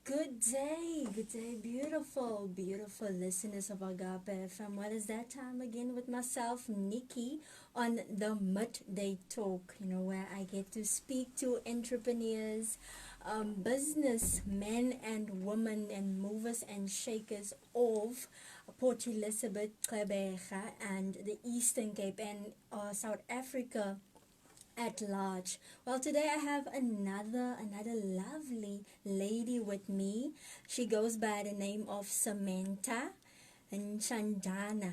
Good day, beautiful, beautiful listeners of Agape FM. What is that time again with myself, Nikki, on the Midday Talk, where I get to speak to entrepreneurs, businessmen and women, and movers and shakers of Port Elizabeth, Gqeberha, and the Eastern Cape and South Africa at large. Well, today I have another lovely lady with me. She goes by the name of Samantha Ntanjana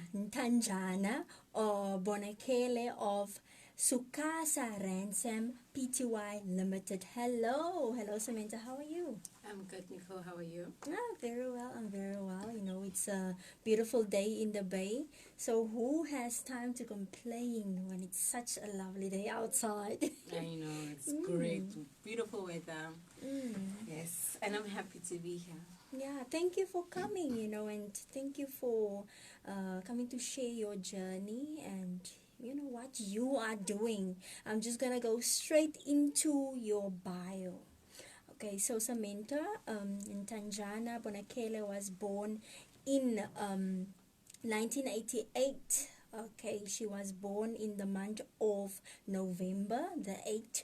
or Bonakele of Su Casa Randsamm Pty Ltd. Hello, Samantha. How are you? I'm good, Nicole. How are you? Very well. I'm very well. It's a beautiful day in the bay. So who has time to complain when it's such a lovely day outside? I know, it's great. Beautiful weather. Yes, and I'm happy to be here. Yeah, thank you for coming, and thank you for coming to share your journey and what you are doing. I'm just gonna go straight into your bio. Okay, so Samantha Ntanjana Bonakele was born in 1988. Okay, she was born in the month of November the 8th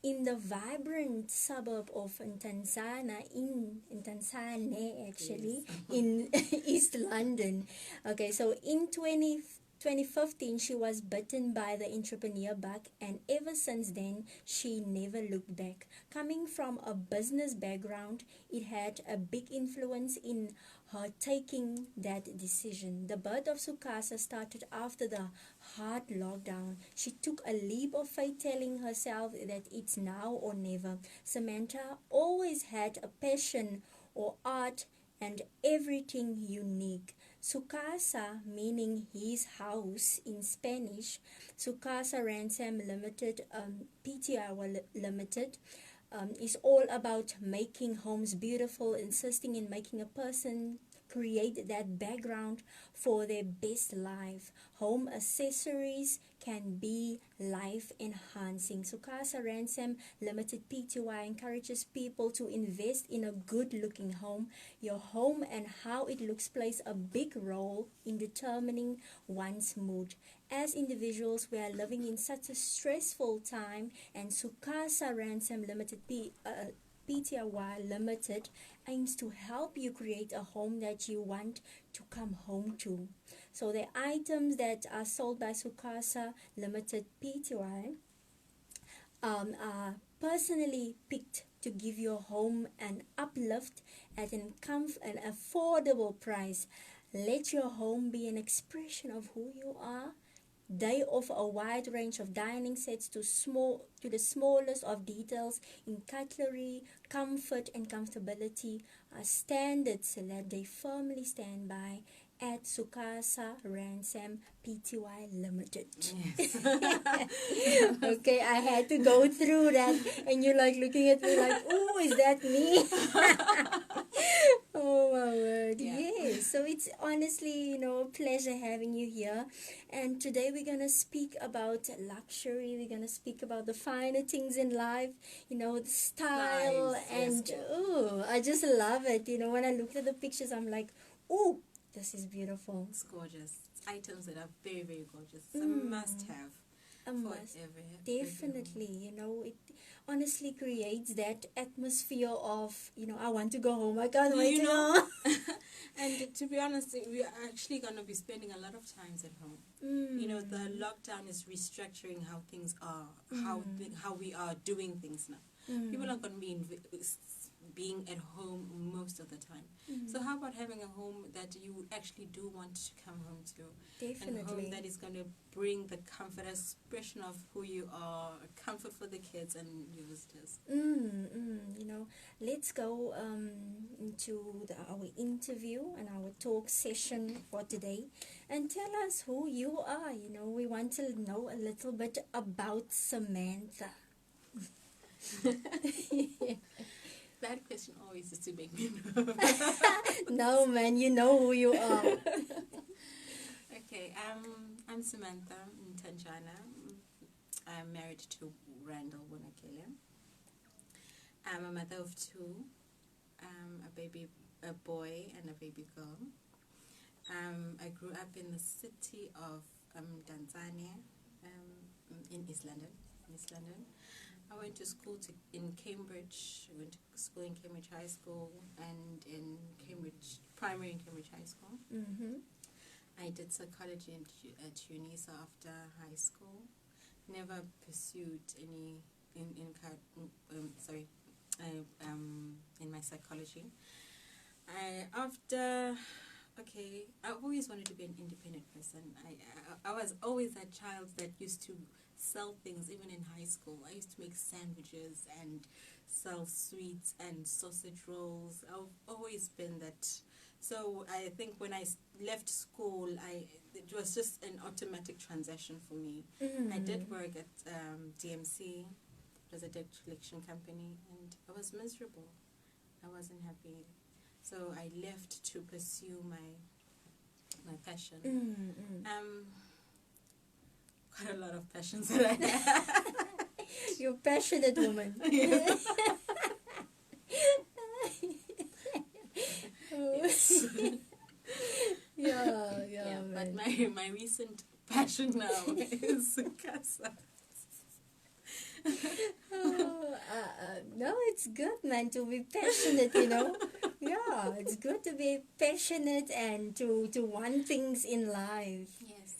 in the vibrant suburb of Mdanstane in Mdanstane actually, Yes. in East London. Okay, so in 2015 she was bitten by the entrepreneur bug, and ever since then she never looked back. Coming from a business background, it had a big influence in her taking that decision. The birth of Su Casa started after the hard lockdown. She took a leap of faith, telling herself that it's now or never. Samantha always had a passion or art and everything unique. Su Casa, meaning his house in Spanish, Su Casa Randsamm Limited, Pty Limited, is all about making homes beautiful, insisting in making a person create that background for their best life. Home accessories can be life enhancing. So Casa Randsamm Limited Pty encourages people to invest in a good looking home. Your home and how it looks plays a big role in determining one's mood. As individuals, we are living in such a stressful time, and Su Casa Randsamm Limited Pty Limited aims to help you create a home that you want to come home to. So the items that are sold by Su Casa Limited Pty are personally picked to give your home an uplift at an affordable price. Let your home be an expression of who you are. They offer a wide range of dining sets to the smallest of details in cutlery, comfort and comfortability are standards that they firmly stand by at Su Casa Randsamm Pty Limited. Yes. Okay, I had to go through that, and you're like looking at me like, oh, is that me? Oh my word. Yeah. Yes. So it's honestly, a pleasure having you here. And today we're gonna speak about luxury. We're gonna speak about the finer things in life, the style. Nice. And Yes. I just love it. When I look at the pictures, I'm like, oh, this is beautiful. It's gorgeous. It's items that are very, very gorgeous. It's a must have. A must. Definitely, it honestly creates that atmosphere of, I want to go home. I can't wait to go. And to be honest, we are actually going to be spending a lot of times at home. The lockdown is restructuring how things are, how we are doing things now. People are going to being at home most of the time. So how about having a home that you actually do want to come home to? Definitely. And a home that is going to bring the comfort, expression of who you are, comfort for the kids and your visitors. You know, let's go into our interview and our talk session for today, and tell us who you are. You know, we want to know a little bit about Samantha. That question always used to make me nervous. No, man, you know who you are. Okay, I'm Samantha Ntanjana. I'm married to Randall Bonakele. I'm a mother of two, a boy and a baby girl. I grew up in the city of Mdanstane, in East London. I went to school in Cambridge. I went to school in Cambridge High School and in primary in Cambridge High School. I did psychology at uni, so after high school, never pursued any in my psychology. I've always wanted to be an independent person. I was always that child that used to sell things, even in high school. I used to make sandwiches and sell sweets and sausage rolls. I've always been that. So I think when I left school, it was just an automatic transition for me. I did work at DMC. It was a debt collection company, and I was miserable. I wasn't happy. So I left to pursue my passion. Quite a lot of passions that I have. You're a passionate woman. Yes. Yeah, but my recent passion now is Su Casa. No, it's good, man, to be passionate, you know. Yeah, it's good to be passionate and to want things in life. Yes.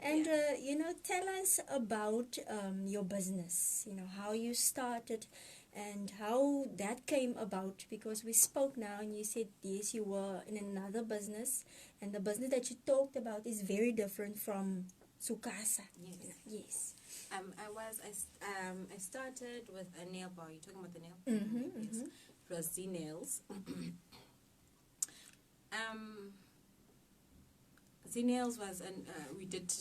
And, you know, tell us about your business, you know, how you started and how that came about, because we spoke now and you said, yes, you were in another business, and the business that you talked about is very different from Su Casa. Yes. Yes. I started with a nail bar. You're talking about the nail? Yes. It was Z Nails. Z Nails was, we did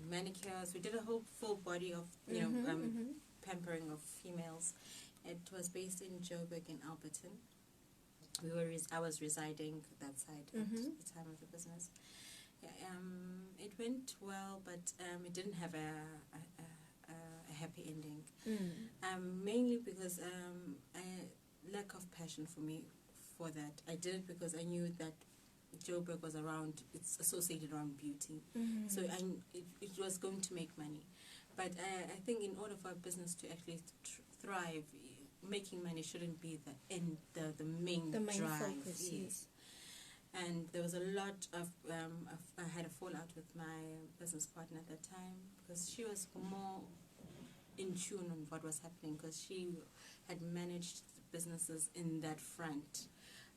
manicures. We did a whole full body of, pampering of females. It was based in Joburg in Alberton. I was residing that side at the time of the business. Yeah, it went well, but it didn't have a happy ending. Mainly because lack of passion for me for that. I did it because I knew that Joburg was around, it's associated around beauty. So it was going to make money. But I think in order for a business to actually thrive, making money shouldn't be the main drive. Focus, yes. And there was a lot of, I had a fallout with my business partner at that time, because she was more in tune on what was happening, because she had managed businesses in that front.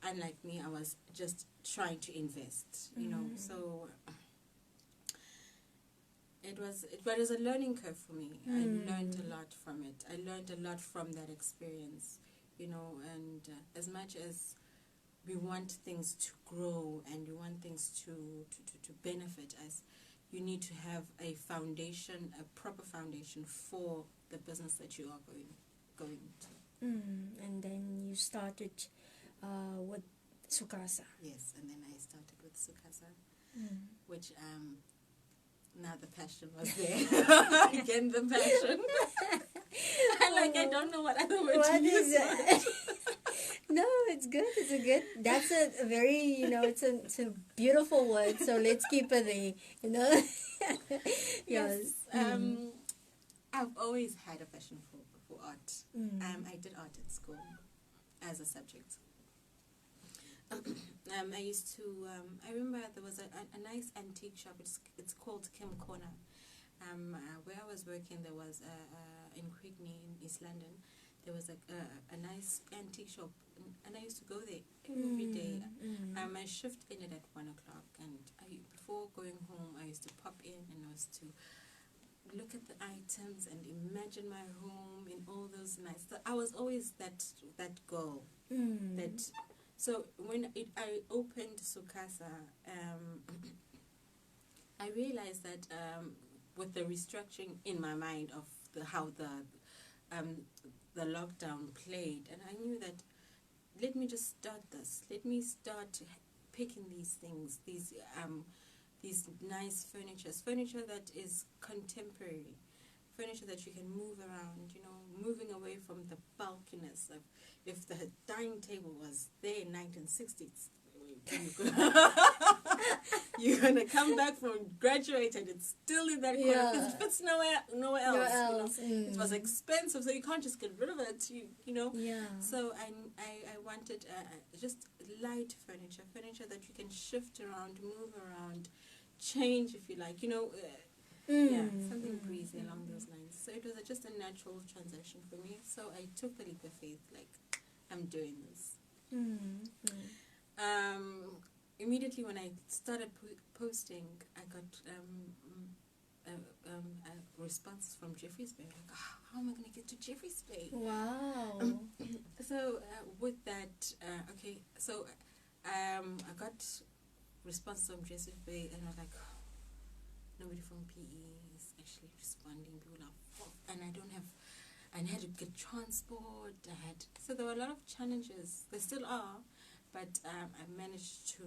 Unlike me, I was just trying to invest, you know. So it was a learning curve for me. I learned a lot from it. I learned a lot from that experience, you know. And as much as we want things to grow and we want things to benefit us, you need to have a foundation, a proper foundation for the business that you are going to. And then you started with Su Casa. Yes, and then I started with Su Casa, which now the passion was there. Again, the passion. I don't know what other word to use. No, it's good. It's good. That's a very, you know, it's a beautiful word. So let's keep it there. You know. Yes. I've always had a passion for art. I did art at school as a subject. I used to. I remember there was a nice antique shop. It's called Kim Corner. Where I was working, there was in Quigney in East London. there was a nice antique shop, and I used to go there every day. My shift ended at 1 o'clock, and before going home, I used to pop in and I was to look at the items and imagine my home in all those nights. I was always that girl. So when I opened Su Casa, I realized that with the restructuring in my mind of how the lockdown played, and I knew that let me just start this. Let me start picking these things, these nice furniture that is contemporary, furniture that you can move around, moving away from the bulkiness of, if the dining table was there in 1960s, you're gonna come back from graduate and it's still in that corner because it fits nowhere else. It was expensive, so you can't just get rid of it. So I wanted just light furniture that you can shift around, move around, change if you like. Something breezy along those lines. So it was just a natural transition for me. So I took the leap of faith, like I'm doing this. Immediately when I started posting, I got responses from Jeffreys Bay. Like, how am I going to get to Jeffreys Bay? Wow. So with that, I got responses from Jeffreys Bay, and I was like, nobody from PE is actually responding. People are, and I had to get transport. So there were a lot of challenges. There still are. But I managed to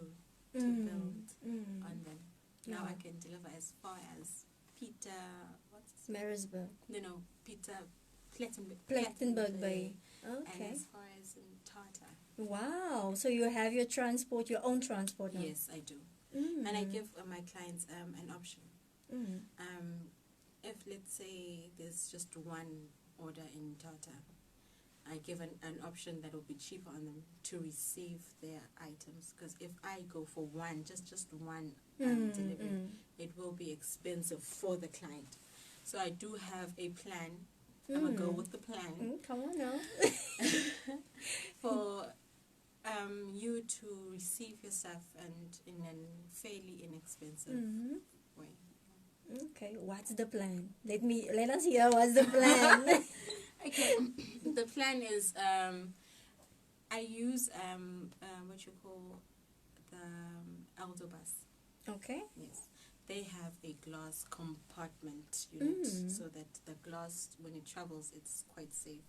build on them. Now I can deliver as far as Peter, Marisburg. No, Peter Plettenberg Bay. Okay. And as far as in Tata. Wow. So you have your own transport now? Yes, I do. And I give my clients an option. If, let's say, there's just one order in Tata, I give an option that will be cheaper on them to receive their items. Because if I go for one, just one delivery, it will be expensive for the client. So I do have a plan. I'm going to go with the plan. Come on now. For you to receive your stuff and in a fairly inexpensive way. Okay, what's the plan? Let us hear what's the plan. Okay, the plan is I use what you call the Aldo bus. Okay. Yes, they have a glass compartment unit so that the glass, when it travels, it's quite safe.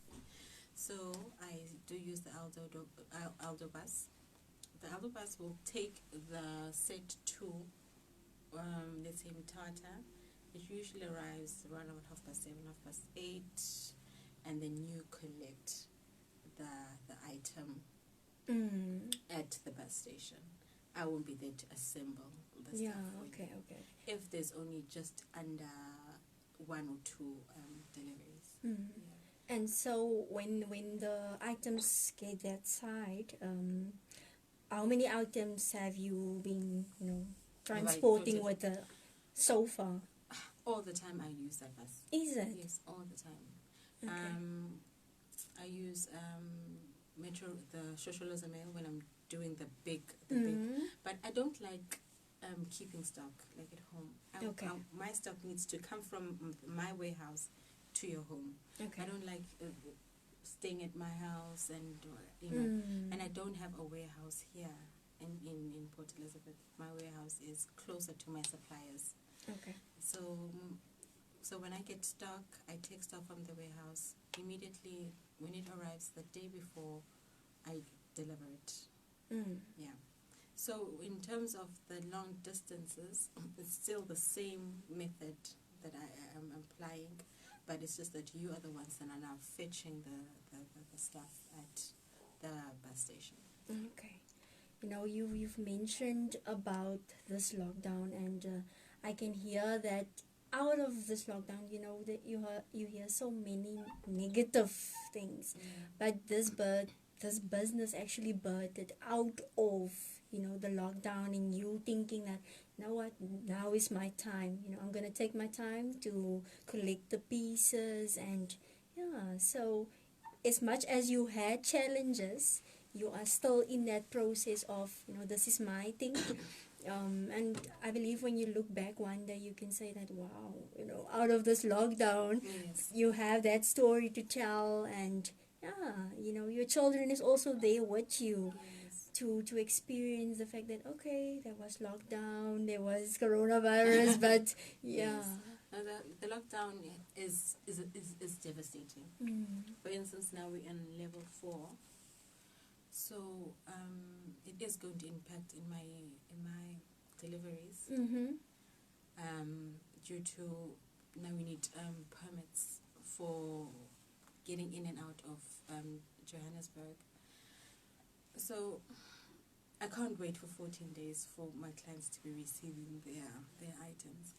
So I do use the Aldo bus. The Aldo bus will take the set to let's say Mthatha. It usually arrives around 7:30, 8:30. And then you collect the item at the bus station. I won't be there to assemble the stuff for you. Okay. If there's only just under 1 or 2 deliveries. And so when the items get that side, how many items have you been transporting with the so far? All the time I use that bus. Is it? Yes, all the time. Okay. I use Metro, the Shosholoza mail when I'm doing the big. But I don't like keeping stock like at home. My stock needs to come from my warehouse to your home. Okay. I don't like staying at my house and and I don't have a warehouse here in Port Elizabeth. My warehouse is closer to my suppliers. Okay. So when I get stock, I take stock from the warehouse. Immediately, when it arrives the day before, I deliver it. Yeah. So in terms of the long distances, it's still the same method that I am applying, but it's just that you are the ones that are now fetching the stuff at the bus station. Okay. You've mentioned about this lockdown, and I can hear that out of this lockdown, that you hear so many negative things, but this business actually birthed out of the lockdown, and you thinking that, what, now is my time. I'm gonna take my time to collect the pieces, and so as much as you had challenges, you are still in that process of, this is my thing. And I believe when you look back one day, you can say that, wow, out of this lockdown, Yes. you have that story to tell. And yeah, your children is also there with you. Yes. To experience the fact that, okay, there was lockdown, there was coronavirus, but yeah. Yes. Now the lockdown is devastating. For instance, now we're in level 4, so it is going to impact in my deliveries. Due to now we need permits for getting in and out of Johannesburg. So I can't wait for 14 days for my clients to be receiving their items.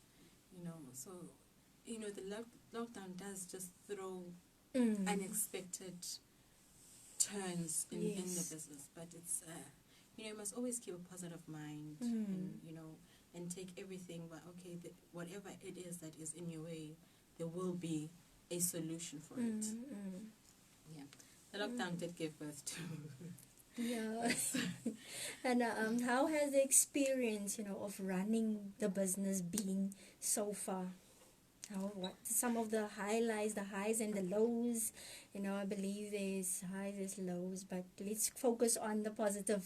So the lockdown does just throw unexpected turns in the business, but it's you must always keep a positive mind, and take everything. But okay, whatever it is that is in your way, there will be a solution for it. Yeah, the lockdown did give birth to. Yeah. And how has the experience, of running the business been so far? What some of the highlights, the highs and the lows? I believe there's highs, there's lows, but let's focus on the positive.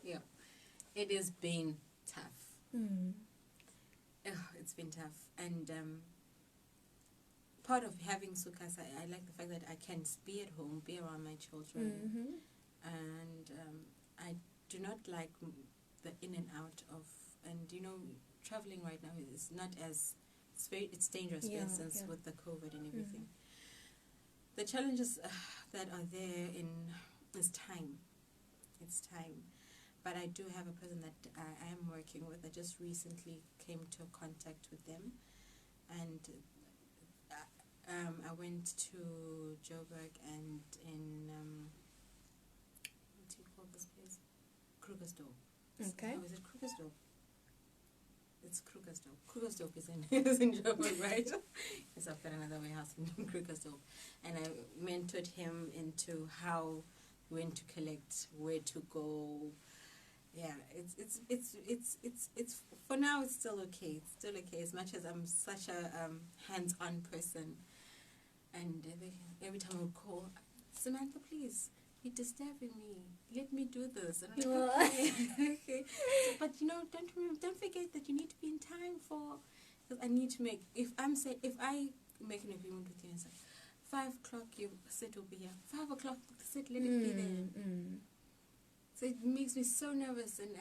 Yeah, it has been tough. It's been tough, and part of having Su Casa, I like the fact that I can be at home, be around my children, and I do not like the in and out of, and traveling right now is not as, it's dangerous, for instance, with the COVID and everything. The challenges that are there is time. It's time. But I do have a person that I am working with. I just recently came to contact with them, and I went to Joburg and in what do you call this place? Krugersdorp. Okay. Oh, is it Krugersdorp? It's Krugersdorp. Krugersdorp is in Joburg, right? Yes, I've got another warehouse in Krugersdorp, and I mentored him into when to collect, where to go. Yeah, it's for now it's still okay. It's still okay, as much as I'm such a hands-on person, and every time I would call, Samantha, please, you're disturbing me. Let me do this. And I'm like, okay. So, but don't forget that you need to be in time for. Because I need to make. If I make an agreement with you and say, 5 o'clock you sit over here. 5 o'clock sit. Let it be there. So it makes me so nervous, and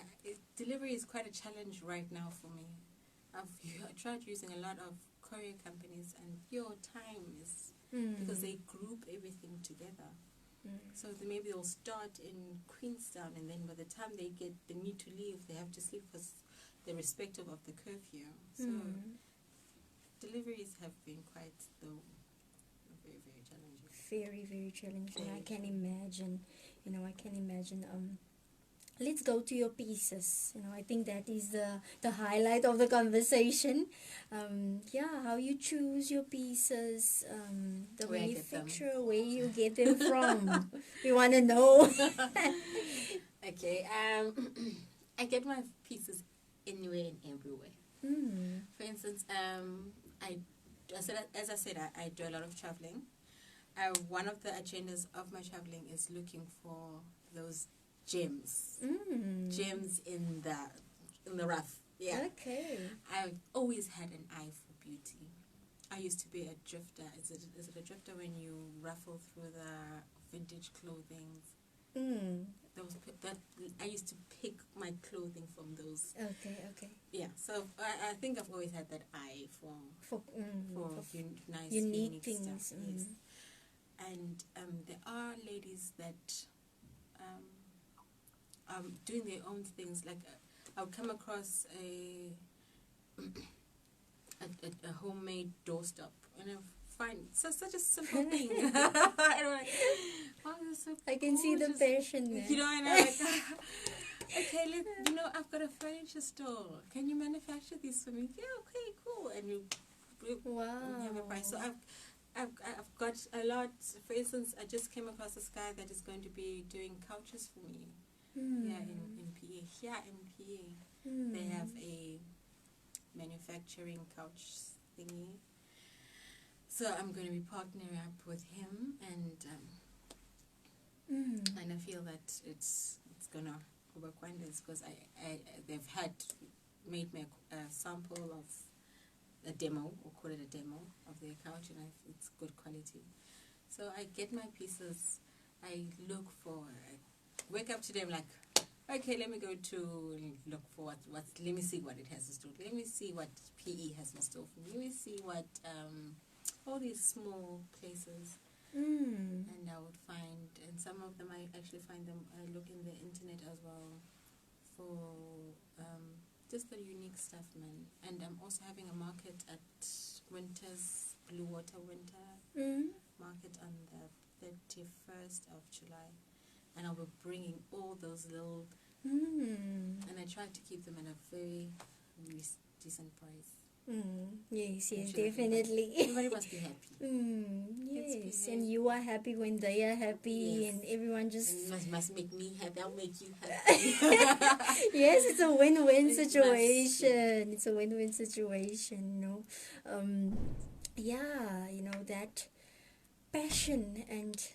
delivery is quite a challenge right now for me. I've tried using a lot of courier companies, and your time is because they group everything together. So maybe they'll start in Queenstown, and then by the time they need to leave, they have to sleep because they're respective of the curfew. So deliveries have been quite, though, very, very challenging. Very, very challenging. I can imagine. I can imagine. Let's go to your pieces. I think that is the highlight of the conversation. How you choose your pieces, the Where I get manufacturer, where you get them from. We want to know. Okay. I get my pieces anywhere and everywhere. For instance, as I said, I do a lot of traveling. One of the agendas of my traveling is looking for those gems. Gems in the rough. Yeah. Okay. I've always had an eye for beauty. I used to be a drifter. Is it a drifter when you ruffle through the vintage clothing? That I used to pick my clothing from those. Okay. Yeah. So I think I've always had that eye for nice, unique things. Stuff. Yes. And there are ladies that are doing their own things. Like I'll come across a homemade doorstop, and I find such a simple thing. I'm like, wow, this is so I can see the passion there. And I'm like, okay, I've got a furniture store. Can you manufacture these for me? Yeah, okay, cool. And you wow. have a price. So I've got a lot. For instance, I just came across this guy that is going to be doing couches for me. Yeah, in PA. Here in PA, they have a manufacturing couch thingy. So I'm going to be partnering up with him, and I feel that it's gonna work wonders because they've made me a sample of a demo, or call it a demo of their couch, and it's good quality. So I get my pieces. I look for. I wake up today. I'm like, okay, let me go to look for what. Let me see what it has in store. Let me see what PE has in store for me. Let me see what all these small places. And I would find, and some of them I actually find them. I look in the internet as well for just the unique stuff, man. And I'm also having a market at Winter's Blue Water Winter Market on the 31st of July, and I'll be bringing all those little, and I try to keep them at a very decent price. Yes, definitely. Everybody must be happy. Yes, and you are happy when they are happy, and everyone just... And must make me happy, I'll make you happy. Yes, it's a win-win situation. It's a win-win situation, Yeah, that passion and,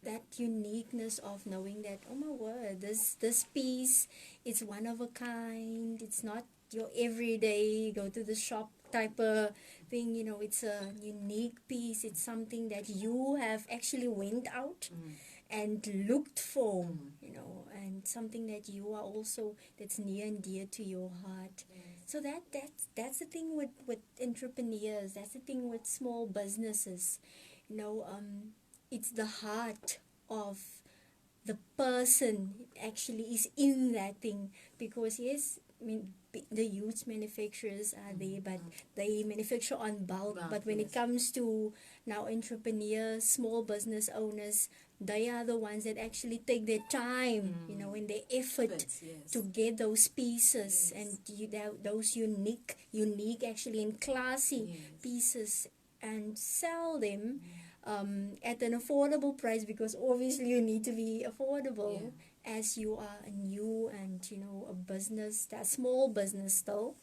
that uniqueness of knowing that, oh my word, this piece, it's one of a kind. It's not your everyday go to the shop type of thing. It's a unique piece. It's something that you have actually went out and looked for, and something that you are also, that's near and dear to your heart. So that's the thing with entrepreneurs. That's the thing with small businesses. It's the heart of the person actually is in that thing, because yes, I mean, the huge manufacturers are there, but they manufacture on bulk. But when it comes to now entrepreneurs, small business owners, they are the ones that actually take their time, and their effort to get those pieces and those unique actually, and classy pieces, and sell them at an affordable price, because obviously you need to be affordable as you are a new and a business, that small business still.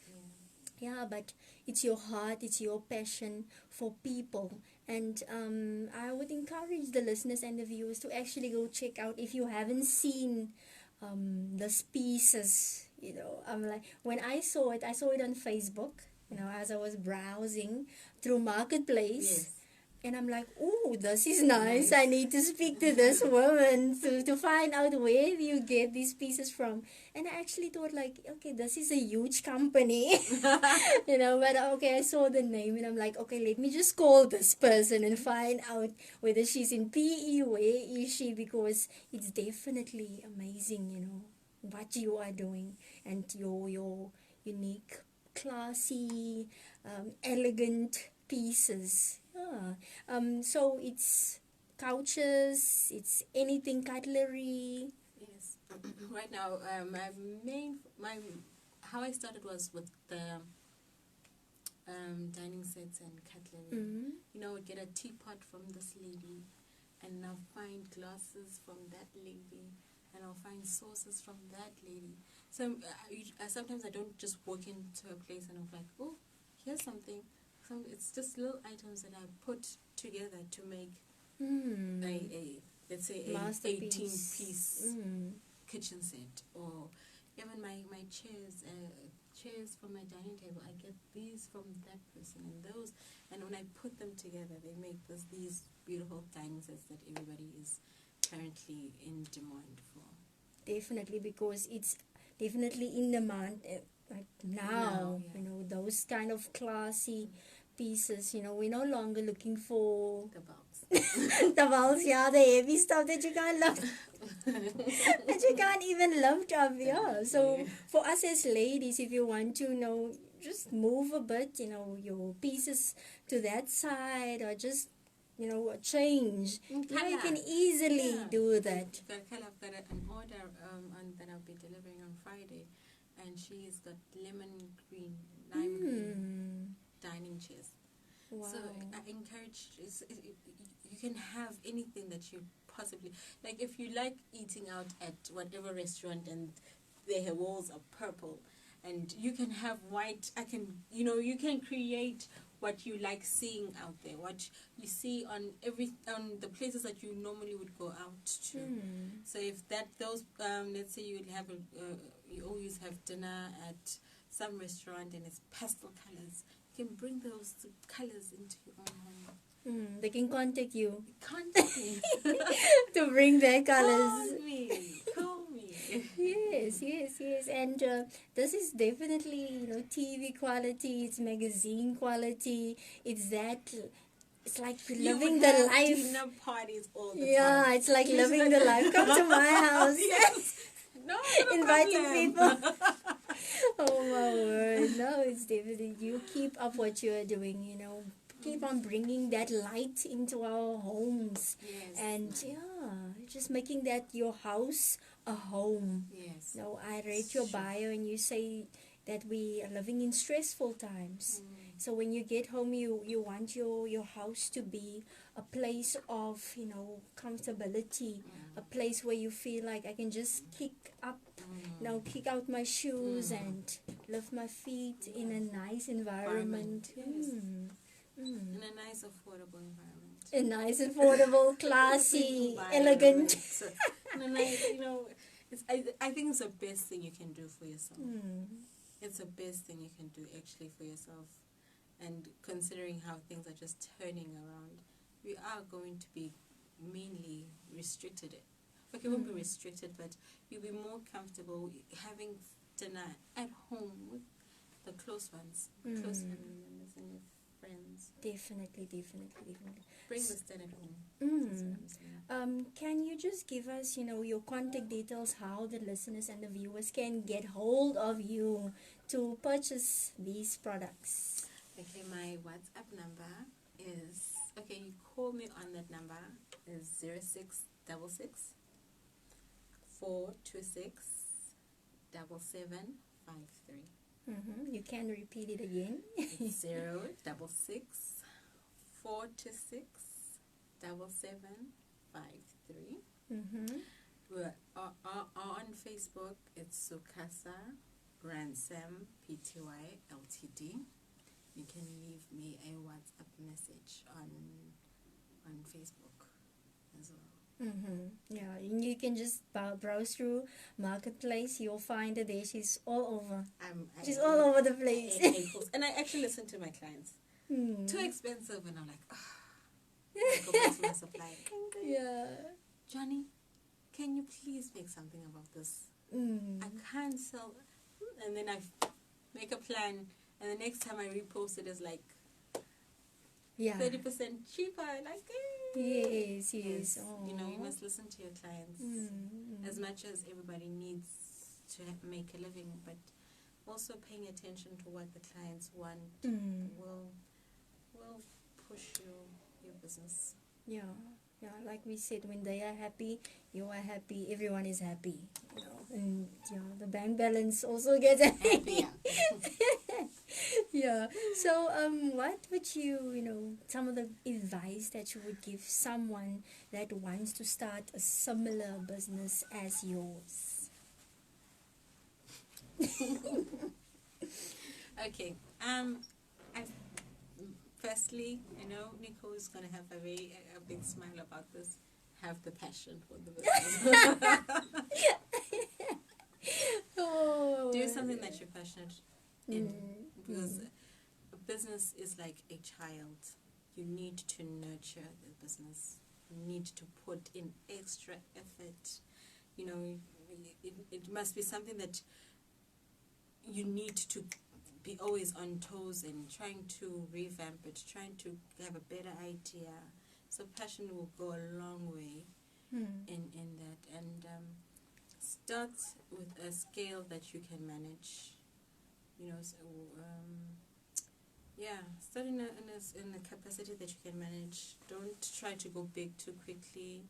But it's your heart, it's your passion for people. And I would encourage the listeners and the viewers to actually go check out, if you haven't seen those pieces. I'm like, when I saw it on Facebook, as I was browsing through Marketplace. And I'm like, oh, this is nice. I need to speak to this woman to find out where you get these pieces from. And I actually thought, like, okay, this is a huge company. But okay, I saw the name and I'm like, okay, let me just call this person and find out whether she's in PE, where is she, because it's definitely amazing, what you are doing, and your unique, classy, elegant pieces. So it's couches, it's anything, cutlery. Yes. Right now, how I started was with the dining sets and cutlery. I'd get a teapot from this lady, and I'll find glasses from that lady, and I'll find sauces from that lady. So sometimes I don't just walk into a place and I'm like, oh, here's something. It's just little items that I put together to make let's say a 18-piece kitchen set, or even my chairs from my dining table. I get these from that person and those, and when I put them together, they make these beautiful dining sets that everybody is currently in demand for. Definitely, because it's definitely in demand right now. Those kind of classy pieces. We're no longer looking for the bulks. The bulks, the heavy stuff that you can't lift. That you can't even lift up. So for us as ladies, if you want to just move a bit, your pieces to that side, or just change. You can easily do that. I've got an order that I'll be delivering on Friday, and she's got lemon green, lime green dining chairs. Wow. So I encourage, you can have anything that you possibly, like if you like eating out at whatever restaurant and their walls are purple, and you can have white, you can create what you like seeing out there, what you see on the places that you normally would go out to. So if let's say you would have you always have dinner at some restaurant and it's pastel colors, you can bring those colors into your own home. They can contact you. Contact me. To bring their colors. Call me. Yes. And this is definitely, TV quality. It's magazine quality. It's like living the life. Dinner parties all the time. Yeah, it's like living the life. Come to my house. Yes. No Inviting problem. people. Oh my word. No, it's definitely, you keep up what you are doing, keep on bringing that light into our homes. Yes. And just making that your house a home. Yes. No, I read your bio and you say that we are living in stressful times. So when you get home, you want your house to be a place of, comfortability, a place where you feel like I can just kick out my shoes and lift my feet in a nice environment. In a nice, affordable environment. A nice, affordable, classy, elegant. And a nice, I think it's the best thing you can do for yourself. It's the best thing you can do actually for yourself. And considering how things are just turning around, we are going to be mainly restricted. Okay, we won't be restricted, but you'll be more comfortable having dinner at home with the close ones, close family members and your friends. Definitely. Bring this dinner at home. Can you just give us, your contact details, how the listeners and the viewers can get hold of you to purchase these products? Okay, my WhatsApp number is, you call me on that number, is 0666 426 7753. You can repeat it again. 066 426 7753. We're on Facebook. It's Su Casa Randsamm Pty Ltd. You can leave me a WhatsApp message on Facebook as well. Yeah, and you can just browse through Marketplace. You'll find that there she's all over. She's all over the place. And I actually listen to my clients. Too expensive, and I'm like, I go back to my supplier. Yeah. Johnny, can you please make something about this? I can't sell. And then I make a plan, and the next time I repost it is like 30% cheaper. Like, yes. Oh. You must listen to your clients as much as everybody needs to make a living, but also paying attention to what the clients want will push your business. Yeah, like we said, when they are happy, you are happy, everyone is happy, and the bank balance also gets happy. Yeah. So, what would you, some of the advice that you would give someone that wants to start a similar business as yours? Okay. Firstly, Nicole is going to have a big smile about this. Have the passion for the business. Do something that you're passionate in. Because a business is like a child. You need to nurture the business. You need to put in extra effort. It must be something that you need to be always on toes and trying to revamp it, trying to have a better idea. So passion will go a long way in that. And start with a scale that you can manage. Start in a capacity that you can manage. Don't try to go big too quickly.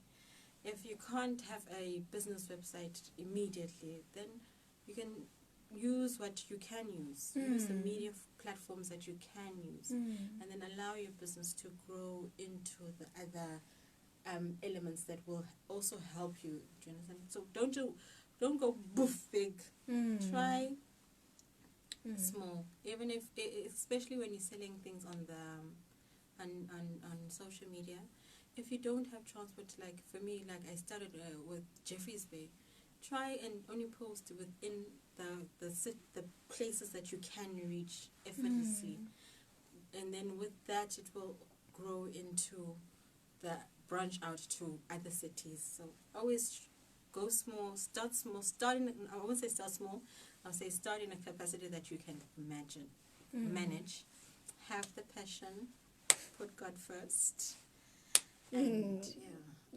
If you can't have a business website immediately, then you can use what you can use. Use the media platforms that you can use, and then allow your business to grow into the other elements that will also help you. Do you understand? So don't go boof big. Try small, even if, especially when you're selling things on the on social media. If you don't have transport, like for me, like I started with Jeffreys Bay, try and only post within the places that you can reach effortlessly, and then with that it will grow into the branch out to other cities. So always go small, start small, I won't say start small, I'll say start in a capacity that you can manage, have the passion, put God first, and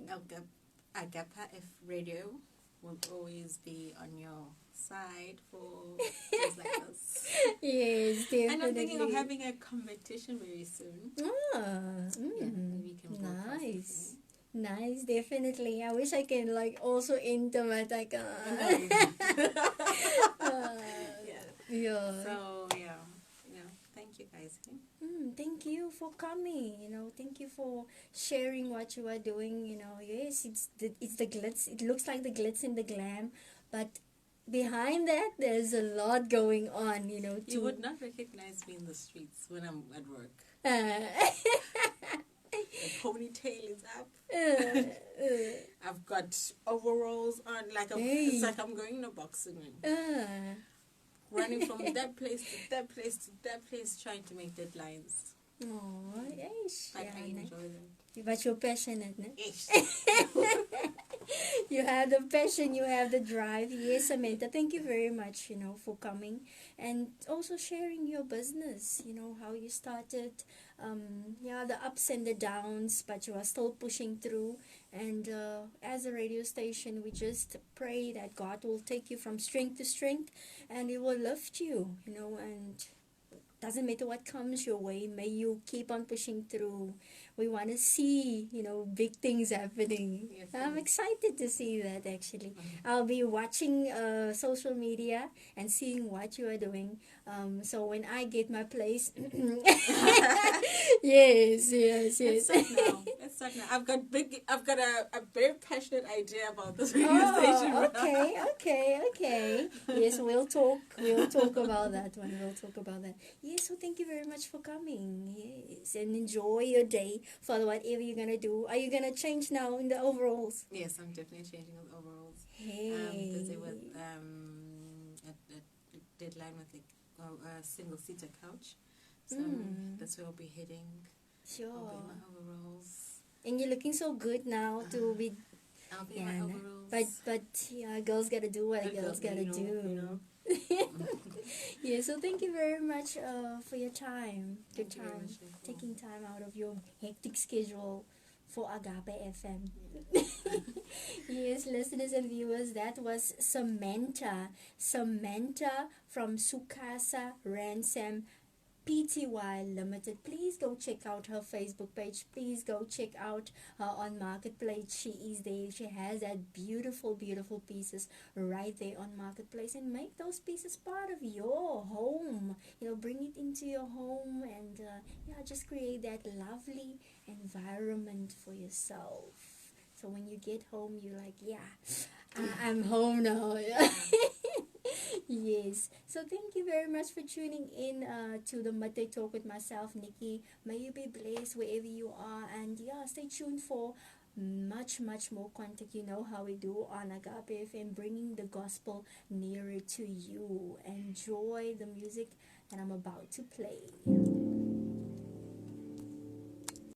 Agapa F Radio will always be on your side for things like this. Yes, definitely. And I'm thinking of having a competition very soon. Maybe we can nice. Nice, definitely. I wish I can like also enter, but I can't. So thank you guys. Thank you for coming. Thank you for sharing what you are doing. Yes, it's the glitz. It looks like the glitz and the glam, but behind that, there's a lot going on. You would not recognize me in the streets when I'm at work. The ponytail is up. I've got overalls on, it's like I'm going in a boxing ring. Running from that place to that place to that place, trying to make deadlines. Oh, yes. But I enjoy them. But you're passionate, no? Yes. You have the passion, you have the drive. Yes, Samantha, thank you very much, for coming and also sharing your business, how you started, the ups and the downs, but you are still pushing through. And as a radio station, we just pray that God will take you from strength to strength and He will lift you, and doesn't matter what comes your way, may you keep on pushing through. We want to see, big things happening. Yes, I'm excited to see that, actually. I'll be watching social media and seeing what you are doing. So when I get my place, yes. Let's start now. I've got a very passionate idea about this radio station. Okay. Yes, we'll talk about that one. We'll talk about that. Yes, so thank you very much for coming. Yes, and enjoy your day for whatever you're gonna do. Are you gonna change now in the overalls? Yes, I'm definitely changing with overalls. Hey. I'm busy with a deadline with a single-seater couch. So that's where I'll be heading. Sure. I'll be in my overalls. And you're looking so good now to be. I'll be in my overalls. But girls gotta do what a girls gotta do. Yeah, so thank you very much for your time. Taking time out of your hectic schedule for Agape FM. Yes, listeners and viewers, that was Samantha from Su Casa Randsamm Pty Ltd. Please go check out her Facebook page. Please go check out her on Marketplace. She is there. She has that beautiful pieces right there on Marketplace, and make those pieces part of your home. Bring it into your home and just create that lovely environment for yourself. So when you get home, you're like, I'm home now. Yes. So thank you very much for tuning in to the Midday Talk with myself, Nikki. May you be blessed wherever you are, and stay tuned for much more content. You know how we do on Agape FM, bringing the gospel nearer to you. Enjoy the music that I'm about to play.